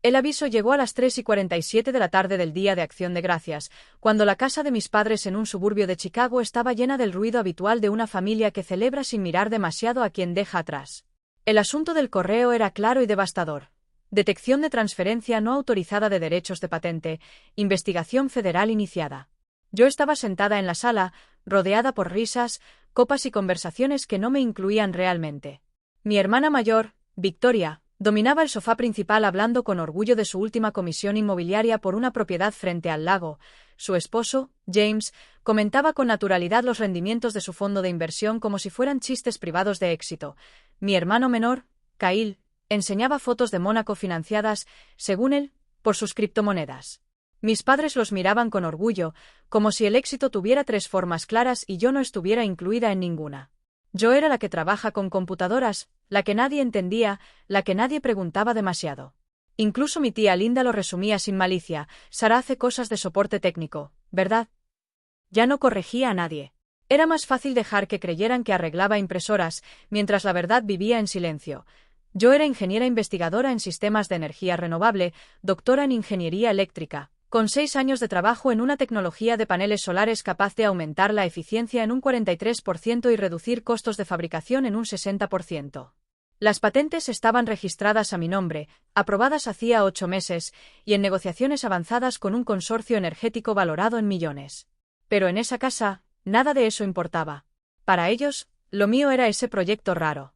El aviso llegó a las 3:47 de la tarde del Día de Acción de Gracias, cuando la casa de mis padres en un suburbio de Chicago estaba llena del ruido habitual de una familia que celebra sin mirar demasiado a quien deja atrás. El asunto del correo era claro y devastador. Detección de transferencia no autorizada de derechos de patente, investigación federal iniciada. Yo estaba sentada en la sala, rodeada por risas, copas y conversaciones que no me incluían realmente. Mi hermana mayor, Victoria, dominaba el sofá principal hablando con orgullo de su última comisión inmobiliaria por una propiedad frente al lago. Su esposo, James, comentaba con naturalidad los rendimientos de su fondo de inversión como si fueran chistes privados de éxito. Mi hermano menor, Kyle, enseñaba fotos de Mónaco financiadas, según él, por sus criptomonedas. Mis padres los miraban con orgullo, como si el éxito tuviera 3 formas claras y yo no estuviera incluida en ninguna. Yo era la que trabaja con computadoras, la que nadie entendía, la que nadie preguntaba demasiado. Incluso mi tía Linda lo resumía sin malicia: Sara hace cosas de soporte técnico, ¿verdad? Ya no corregía a nadie. Era más fácil dejar que creyeran que arreglaba impresoras, mientras la verdad vivía en silencio. Yo era ingeniera investigadora en sistemas de energía renovable, doctora en ingeniería eléctrica, con 6 años de trabajo en una tecnología de paneles solares capaz de aumentar la eficiencia en un 43% y reducir costos de fabricación en un 60%. Las patentes estaban registradas a mi nombre, aprobadas hacía 8 meses, y en negociaciones avanzadas con un consorcio energético valorado en millones. Pero en esa casa, nada de eso importaba. Para ellos, lo mío era ese proyecto raro.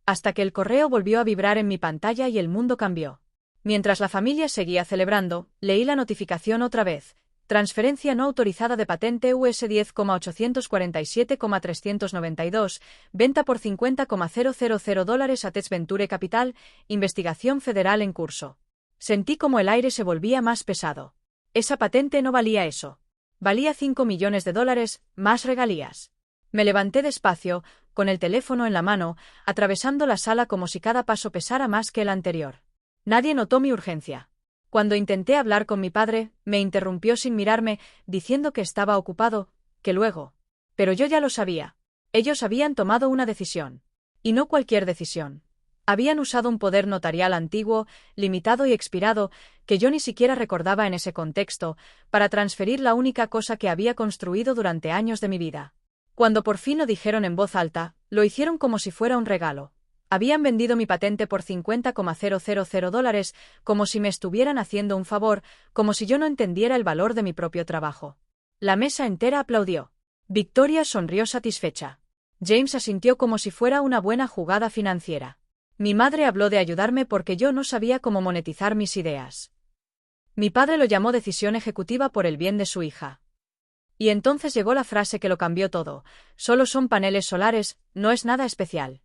Hasta que el correo volvió a vibrar en mi pantalla y el mundo cambió. Mientras la familia seguía celebrando, leí la notificación otra vez. Transferencia no autorizada de patente US 10,847,392, venta por $50,000 a Tech Venture Capital, investigación federal en curso. Sentí como el aire se volvía más pesado. Esa patente no valía eso. Valía $5 millones, más regalías. Me levanté despacio, con el teléfono en la mano, atravesando la sala como si cada paso pesara más que el anterior. Nadie notó mi urgencia. Cuando intenté hablar con mi padre, me interrumpió sin mirarme, diciendo que estaba ocupado, que luego. Pero yo ya lo sabía. Ellos habían tomado una decisión. Y no cualquier decisión. Habían usado un poder notarial antiguo, limitado y expirado, que yo ni siquiera recordaba en ese contexto, para transferir la única cosa que había construido durante años de mi vida. Cuando por fin lo dijeron en voz alta, lo hicieron como si fuera un regalo. Habían vendido mi patente por $50,000, como si me estuvieran haciendo un favor, como si yo no entendiera el valor de mi propio trabajo. La mesa entera aplaudió. Victoria sonrió satisfecha. James asintió como si fuera una buena jugada financiera. Mi madre habló de ayudarme porque yo no sabía cómo monetizar mis ideas. Mi padre lo llamó decisión ejecutiva por el bien de su hija. Y entonces llegó la frase que lo cambió todo: solo son paneles solares, no es nada especial.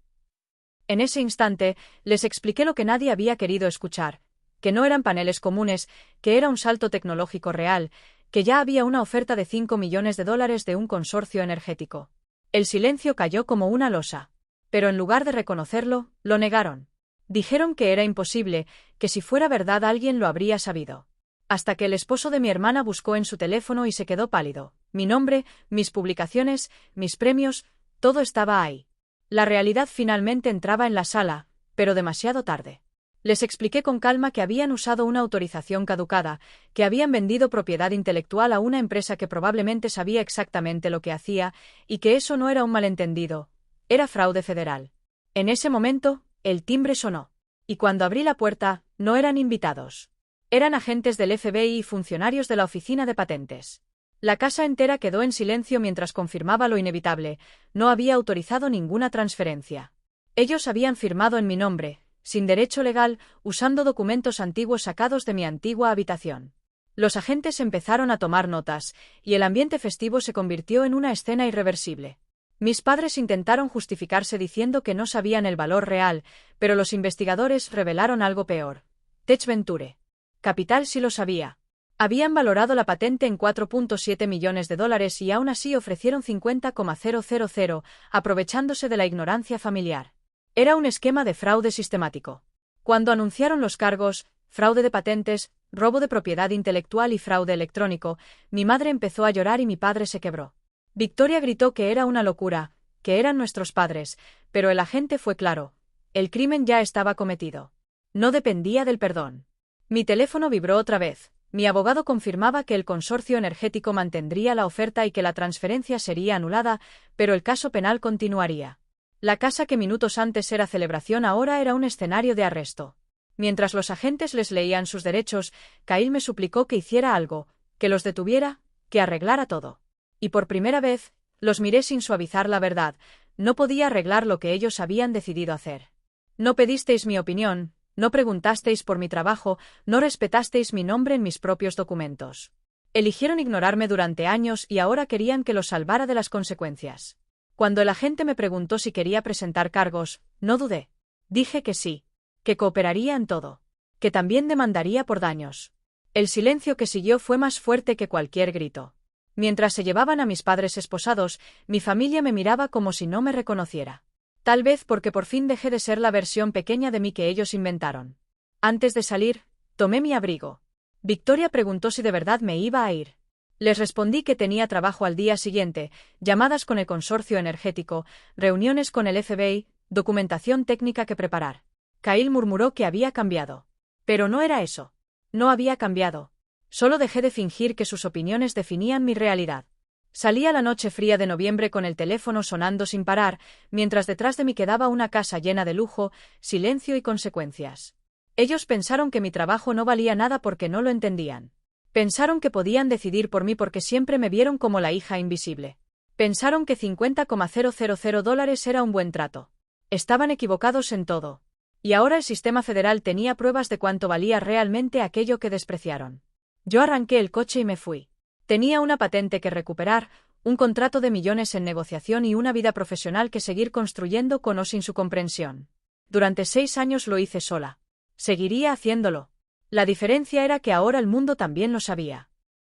En ese instante, les expliqué lo que nadie había querido escuchar, que no eran paneles comunes, que era un salto tecnológico real, que ya había una oferta de $5 millones de un consorcio energético. El silencio cayó como una losa. Pero en lugar de reconocerlo, lo negaron. Dijeron que era imposible, que si fuera verdad alguien lo habría sabido. Hasta que el esposo de mi hermana buscó en su teléfono y se quedó pálido. Mi nombre, mis publicaciones, mis premios, todo estaba ahí. La realidad finalmente entraba en la sala, pero demasiado tarde. Les expliqué con calma que habían usado una autorización caducada, que habían vendido propiedad intelectual a una empresa que probablemente sabía exactamente lo que hacía, y que eso no era un malentendido, era fraude federal. En ese momento, el timbre sonó. Y cuando abrí la puerta, no eran invitados. Eran agentes del FBI y funcionarios de la Oficina de Patentes. La casa entera quedó en silencio mientras confirmaba lo inevitable: no había autorizado ninguna transferencia. Ellos habían firmado en mi nombre, sin derecho legal, usando documentos antiguos sacados de mi antigua habitación. Los agentes empezaron a tomar notas, y el ambiente festivo se convirtió en una escena irreversible. Mis padres intentaron justificarse diciendo que no sabían el valor real, pero los investigadores revelaron algo peor. Tech Venture Capital sí lo sabía. Habían valorado la patente en $4.7 millones y aún así ofrecieron $50,000, aprovechándose de la ignorancia familiar. Era un esquema de fraude sistemático. Cuando anunciaron los cargos, fraude de patentes, robo de propiedad intelectual y fraude electrónico, mi madre empezó a llorar y mi padre se quebró. Victoria gritó que era una locura, que eran nuestros padres, pero el agente fue claro: el crimen ya estaba cometido. No dependía del perdón. Mi teléfono vibró otra vez. Mi abogado confirmaba que el consorcio energético mantendría la oferta y que la transferencia sería anulada, pero el caso penal continuaría. La casa que minutos antes era celebración ahora era un escenario de arresto. Mientras los agentes les leían sus derechos, Kyle me suplicó que hiciera algo, que los detuviera, que arreglara todo. Y por primera vez, los miré sin suavizar la verdad. No podía arreglar lo que ellos habían decidido hacer. No pedisteis mi opinión, no preguntasteis por mi trabajo, no respetasteis mi nombre en mis propios documentos. Eligieron ignorarme durante años y ahora querían que los salvara de las consecuencias. Cuando el agente me preguntó si quería presentar cargos, no dudé. Dije que sí, que cooperaría en todo, que también demandaría por daños. El silencio que siguió fue más fuerte que cualquier grito. Mientras se llevaban a mis padres esposados, mi familia me miraba como si no me reconociera. Tal vez porque por fin dejé de ser la versión pequeña de mí que ellos inventaron. Antes de salir, tomé mi abrigo. Victoria preguntó si de verdad me iba a ir. Les respondí que tenía trabajo al día siguiente, llamadas con el consorcio energético, reuniones con el FBI, documentación técnica que preparar. Kyle murmuró que había cambiado. Pero no era eso. No había cambiado. Solo dejé de fingir que sus opiniones definían mi realidad. Salí a la noche fría de noviembre con el teléfono sonando sin parar, mientras detrás de mí quedaba una casa llena de lujo, silencio y consecuencias. Ellos pensaron que mi trabajo no valía nada porque no lo entendían. Pensaron que podían decidir por mí porque siempre me vieron como la hija invisible. Pensaron que $50,000 era un buen trato. Estaban equivocados en todo. Y ahora el sistema federal tenía pruebas de cuánto valía realmente aquello que despreciaron. Yo arranqué el coche y me fui. Tenía una patente que recuperar, un contrato de millones en negociación y una vida profesional que seguir construyendo con o sin su comprensión. Durante 6 años lo hice sola. Seguiría haciéndolo. La diferencia era que ahora el mundo también lo sabía.